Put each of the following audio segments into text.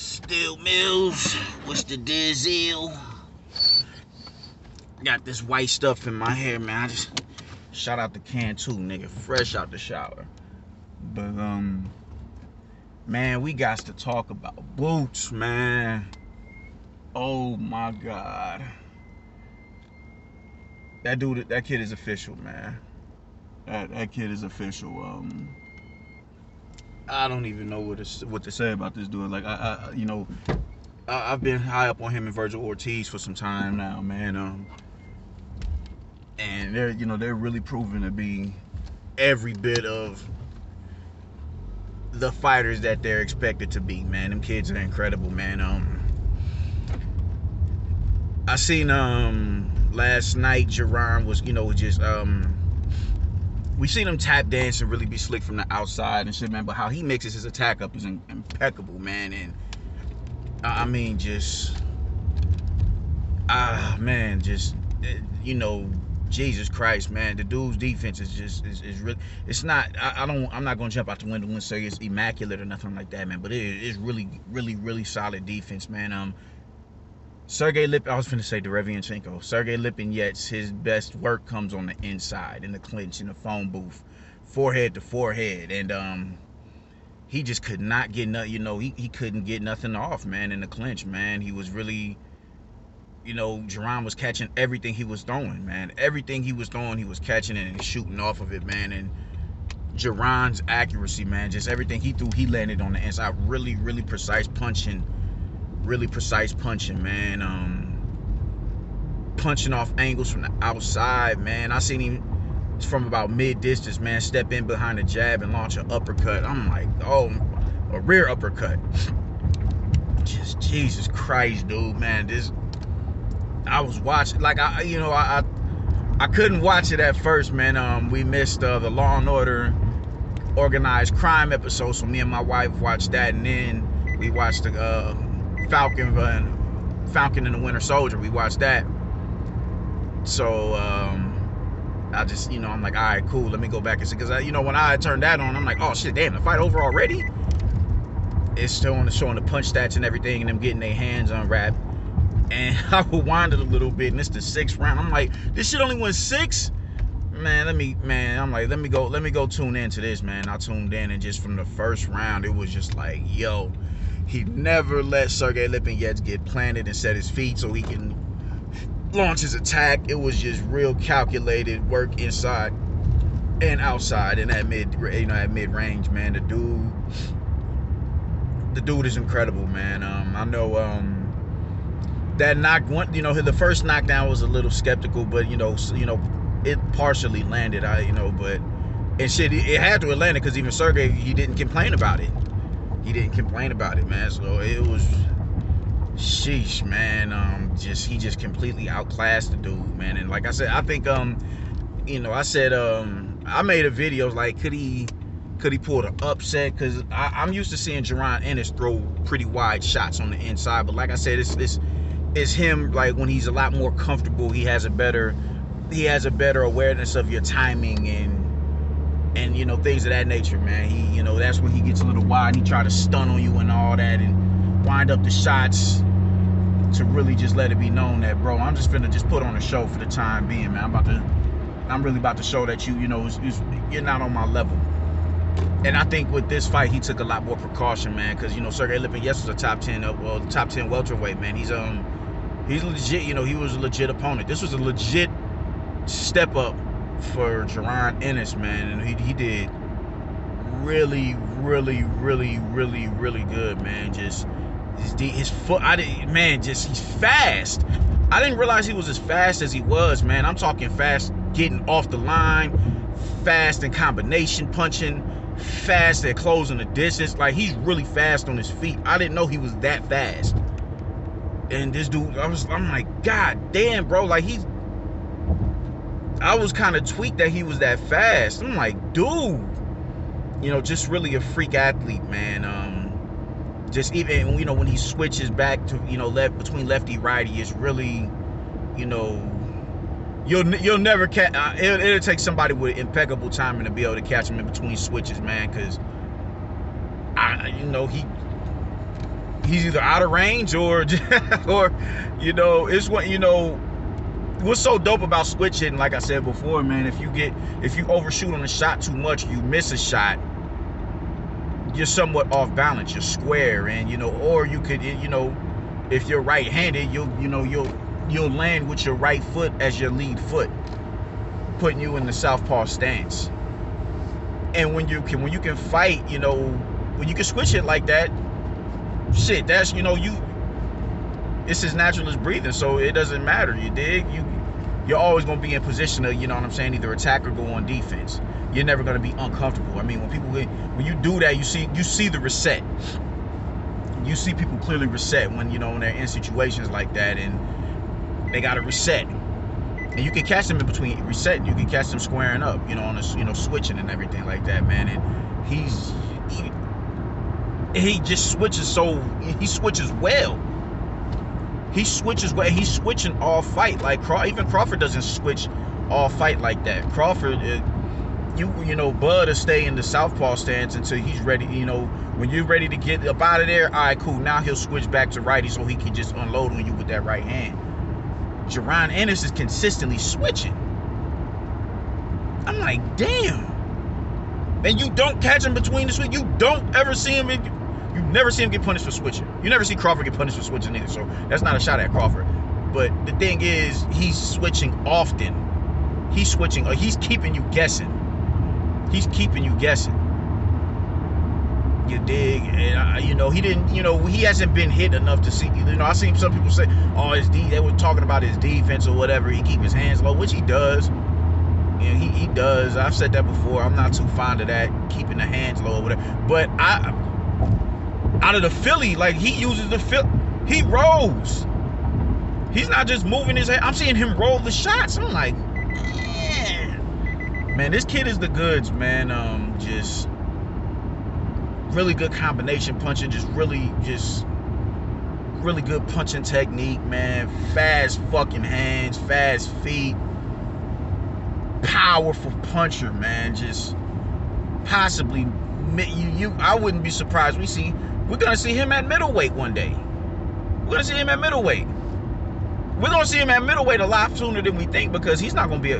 Steel Mills, what's the dizzle? Got this white stuff in my hair, man. I just shout out the can too, nigga. Fresh out the shower. But man, we got to talk about boots, man. Oh my God. That kid is official, man. That kid is official. I don't even know what to say about this dude. Like I've been high up on him and Virgil Ortiz for some time now, man. And they're really proving to be every bit of the fighters that they're expected to be, man. Them kids are incredible, man. I seen last night Jaron was, just we seen him tap dance and really be slick from the outside and shit, man. But how he mixes his attack up is impeccable, man. And I mean, Jesus Christ, man. The dude's defense is really. It's not. I'm not gonna jump out the window and say it's immaculate or nothing like that, man. But it is really solid defense, man. Sergey Lipin, I was finna say Derevianchenko. Sergey Lipin, his best work comes on the inside, in the clinch, in the phone booth, forehead to forehead. And he just could not get nothing, he couldn't get nothing off, man, in the clinch, man. He was really, Jaron was catching everything he was throwing, man. Everything he was throwing, he was catching it and shooting off of it, man. And Jaron's accuracy, man, just everything he threw, he landed on the inside. Really precise punching. Really precise punching, man. Punching off angles from the outside, man. I seen him from about mid-distance, man, step in behind the jab and launch an uppercut. I'm like, oh, a rear uppercut. Just Jesus Christ, dude, man. I was watching, like, I couldn't watch it at first, man. We missed the Law and Order Organized Crime episode, so me and my wife watched that, and then we watched the Falcon and the Winter Soldier. We watched that. So I just, I'm like, all right, cool, let me go back and see, because when I turned that on, I'm like, oh shit, damn, the fight over already? It's still showing the punch stats and everything, and them getting their hands unwrapped. And I rewinded a little bit, and it's the 6th round. I'm like, this shit only went 6? Man, let me go tune into this, man. I tuned in, and just from the first round, it was just like, yo, he never let Sergey Lipin get planted and set his feet so he can launch his attack. It was just real calculated work inside and outside in that mid-range, man. The dude is incredible, man. I know that the first knockdown was a little skeptical, but it partially landed. It had to have landed, because even Sergey, he didn't complain about it. He didn't complain about it, man. So it was, sheesh, man. He just completely outclassed the dude, man. And like I said, I think I made a video like, could he pull the upset? Because I'm used to seeing Jaron Ennis throw pretty wide shots on the inside, but like I said, it's him, like, when he's a lot more comfortable, he has a better awareness of your timing and things of that nature, man. He, that's when he gets a little wide and he try to stun on you and all that and wind up the shots to really just let it be known that, bro, I'm just finna put on a show for the time being, man. I'm really about to show that you're not on my level. And I think with this fight, he took a lot more precaution, man, because Sergey Lipin, was a top 10 welterweight, man. He's legit. He was a legit opponent. This was a legit step up for Jaron Ennis, man, and he did really good, man. Just his foot, he's fast. I didn't realize he was as fast as he was, man. I'm talking fast getting off the line, fast in combination punching, fast at closing the distance. Like, he's really fast on his feet. I didn't know he was that fast. And this dude, I'm like, God damn, bro, like, I was kind of tweaked that he was that fast. I'm like, dude, just really a freak athlete, man. Just even, when he switches back to, between lefty righty, it's really, you'll never catch. It'll take somebody with impeccable timing to be able to catch him in between switches, man. Because he he's either out of range or or it's what what's so dope about switch hitting, like I said before, man, if you overshoot on a shot too much, you miss a shot, you're somewhat off balance, you're square, and or you could, if you're right-handed, you'll land with your right foot as your lead foot, putting you in the southpaw stance. And when you can fight, when you can switch it like that, shit, that's it's as natural as breathing, so it doesn't matter. You dig? You're always gonna be in position to, either attack or go on defense. You're never gonna be uncomfortable. I mean, when you do that, you see the reset. You see people clearly reset when when they're in situations like that and they gotta reset. And you can catch them in between resetting. You can catch them squaring up, on a switching and everything like that, man. And he just switches he switches well. He switches well. He's switching all fight. Like even Crawford doesn't switch all fight like that. Crawford, Bud will stay in the southpaw stance until he's ready. When you're ready to get up out of there, all right, cool. Now he'll switch back to righty so he can just unload on you with that right hand. Jaron Ennis is consistently switching. I'm like, damn. And you don't catch him between the switch. You don't ever see him. You never see him get punished for switching. You never see Crawford get punished for switching either. So that's not a shot at Crawford. But the thing is, he's switching often. He's switching. He's keeping you guessing. He's keeping you guessing. You dig? And he didn't. He hasn't been hit enough to see. I seen some people say, "Oh, they were talking about his defense or whatever. He keep his hands low," which he does. He does. I've said that before. I'm not too fond of that, keeping the hands low or whatever. But out of the Philly, like he uses the Philly, he rolls. He's not just moving his head. I'm seeing him roll the shots. I'm like, man, this kid is the goods, man. Just really good combination punching, just really good punching technique, man. Fast fucking hands, fast feet, powerful puncher, man. Just possibly, I wouldn't be surprised. We're gonna see him at middleweight one day. We're gonna see him at middleweight. We're gonna see him at middleweight a lot sooner than we think, because he's not gonna be,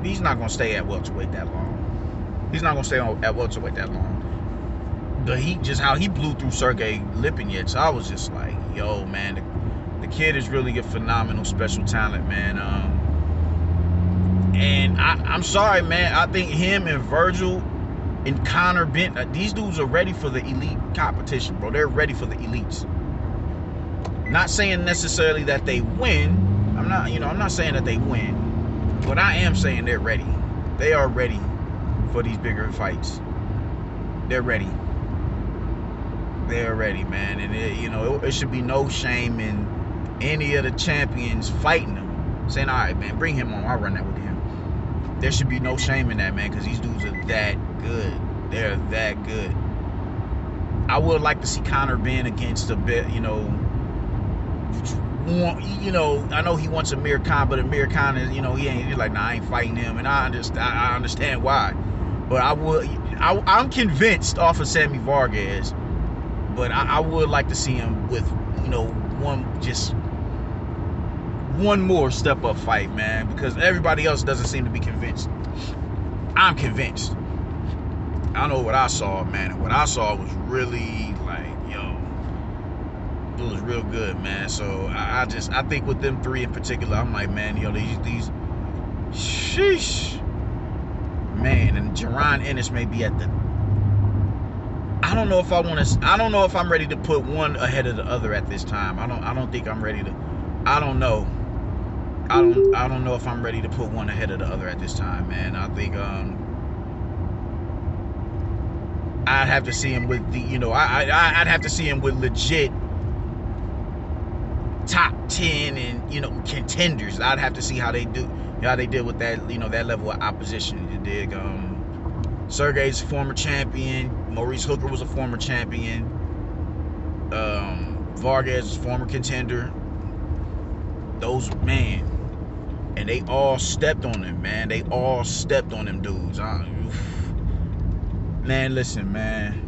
he's not gonna stay at welterweight that long. He's not gonna stay at welterweight that long. But how he blew through Sergey Lipinets, I was just like, yo, man, the kid is really a phenomenal special talent, man. And I'm sorry, man. I think him and Virgil and Connor Bent, these dudes are ready for the elite competition, bro. They're ready for the elites. Not saying necessarily that they win. I'm not saying that they win, but I am saying they're ready. They are ready for these bigger fights. They're ready. They're ready, man. And it should be no shame in any of the champions fighting them, saying, all right, man, bring him on. I'll run that with him. There should be no shame in that, man, because these dudes are that good. They're that good. I would like to see Connor Benn against a bit, I know he wants Amir Khan, but Amir Khan is, he's like, nah, I ain't fighting him, and I understand why. But I'm convinced off of Sammy Vargas, but I would like to see him with, one more step up fight, man, because everybody else doesn't seem to be convinced. I'm convinced. I know what I saw, man, and what I saw was really like, it was real good, man. So I think with them three in particular, I'm like, man, these sheesh, man. And Jaron Ennis may be at the, I don't know if I'm ready to put one ahead of the other at this time. I don't think I'm ready to. I don't know if I'm ready to put one ahead of the other at this time, man. I think I'd have to see him with the, I'd have to see him with legit top 10 and contenders. I'd have to see how they do, how they did with that, that level of opposition. You dig? Sergey's a former champion. Maurice Hooker was a former champion. Vargas is a former contender. Those, man, and they all stepped on him, man. They all stepped on them dudes. Man, listen, man.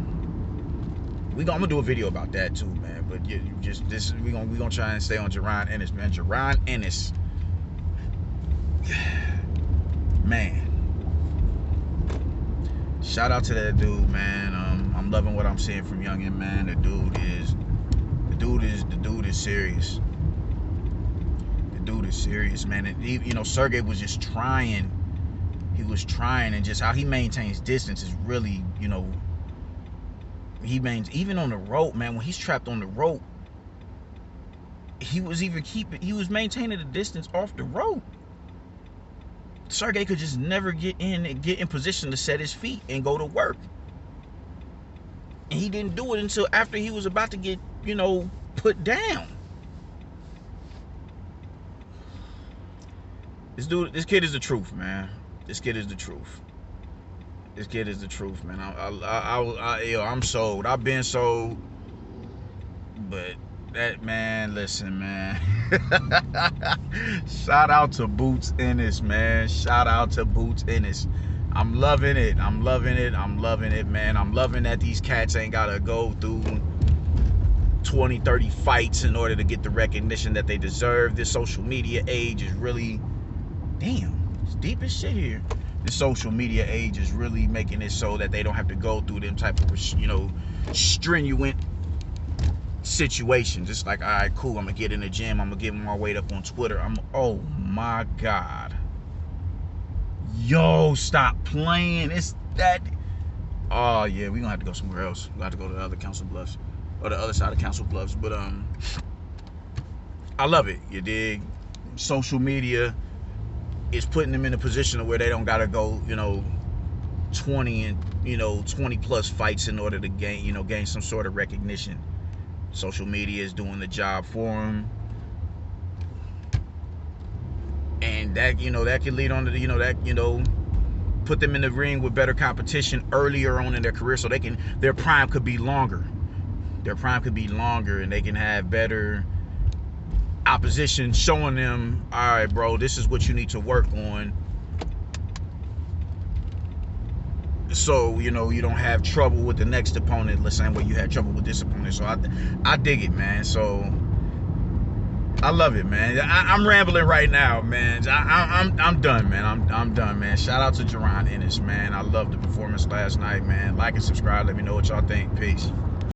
I'm gonna do a video about that too, man. But you just this we gonna try and stay on Jaron Ennis, man. Jaron Ennis, man. Shout out to that dude, man. I'm loving what I'm seeing from youngin, man. The dude is serious. The dude is serious, man. And he, you know, Sergey was just trying. He was trying, and just how he maintains distance is really, you know, even on the rope, man. When he's trapped on the rope, he was maintaining the distance off the rope. Sergey could just never get in position to set his feet and go to work. And he didn't do it until after he was about to get, you know, put down. This kid is the truth, man. This kid is the truth. This kid is the truth, man. I'm sold. I've been sold. But that, man, listen, man. Shout out to Boots Ennis, man. Shout out to Boots Ennis. I'm loving it. I'm loving it. I'm loving it, man. I'm loving that these cats ain't got to go through 20, 30 fights in order to get the recognition that they deserve. This social media age is really, damn, it's deep as shit here. The social media age is really making it so that they don't have to go through them type of, you know, strenuous situations. It's like, all right, cool, I'm gonna get in the gym, I'm gonna give my weight up on Twitter. Oh my God. Yo, stop playing. It's that. Oh yeah, we gonna have to go somewhere else. We'll have to go to the other Council Bluffs, or the other side of Council Bluffs. But I love it. You dig? Social media is putting them in a position where they don't gotta go, you know, 20 plus fights in order to gain some sort of recognition. Social media is doing the job for them, and that, you know, that can lead on to, you know, that, you know, put them in the ring with better competition earlier on in their career, so their prime could be longer. Their prime could be longer, and they can have better opposition showing them, all right, bro, this is what you need to work on, so, you know, you don't have trouble with the next opponent the same way you had trouble with this opponent. So I dig it, man. So I love it, man. I'm rambling right now, man. I'm done, man. I'm done, man. Shout out to Jaron Ennis, man. I loved the performance last night, man. Like and subscribe. Let me know what y'all think. Peace.